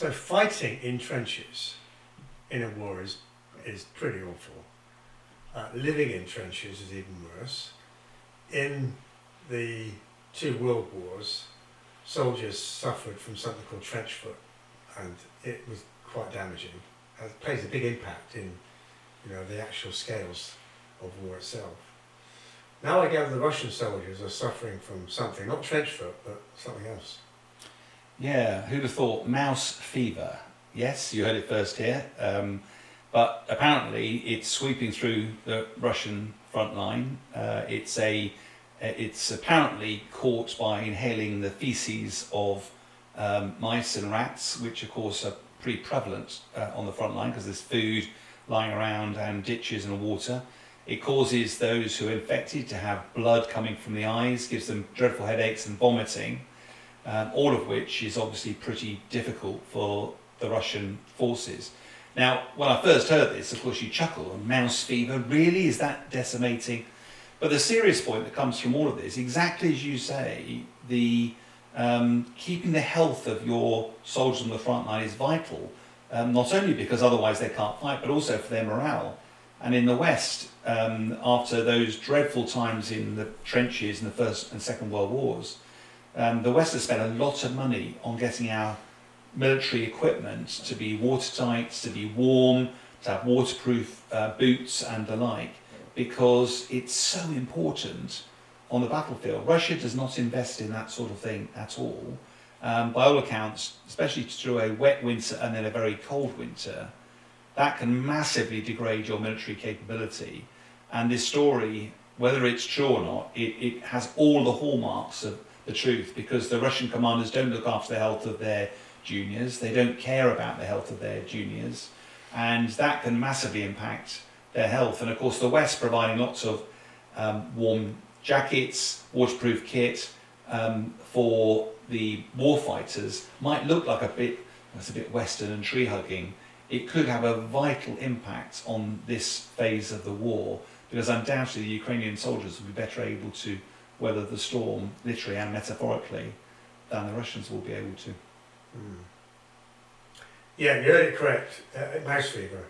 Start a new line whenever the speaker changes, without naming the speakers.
So fighting in trenches in a war is pretty awful. Living in trenches is even worse. In the two world wars, soldiers suffered from something called trench foot, and it was quite damaging. It plays a big impact in, the actual scales of war itself. Now I gather the Russian soldiers are suffering from something, not trench foot, but something else.
Yeah, who'd have thought? Mouse fever. Yes, you heard it first here. But apparently it's sweeping through the Russian front line. It's apparently caught by inhaling the feces of mice and rats, which of course are pretty prevalent on the front line because there's food lying around and ditches and water. It causes those who are infected to have blood coming from the eyes, gives them dreadful headaches and vomiting, all of which is obviously pretty difficult for the Russian forces. Now, when I first heard this, of course you chuckle, mouse fever, really? Is that decimating? But the serious point that comes from all of this, exactly as you say, the keeping the health of your soldiers on the front line is vital, not only because otherwise they can't fight, but also for their morale. And in the West, after those dreadful times in the trenches in the First and Second World Wars, the West has spent a lot of money on getting our military equipment to be watertight, to be warm, to have waterproof boots and the like, because it's so important on the battlefield. Russia does not invest in that sort of thing at all. By all accounts, especially through a wet winter and then a very cold winter, that can massively degrade your military capability. And this story, whether it's true or not, it has all the hallmarks of the truth, because the Russian commanders don't look after the health of their juniors, they don't care about the health of their juniors, and that can massively impact their health. And of course the West providing lots of warm jackets, waterproof kit for the warfighters might look like that's a bit Western and tree hugging. It could have a vital impact on this phase of the war, because undoubtedly the Ukrainian soldiers will be better able to weather the storm, literally and metaphorically, than the Russians will be able to.
Yeah, you heard it correct. Mouse fever.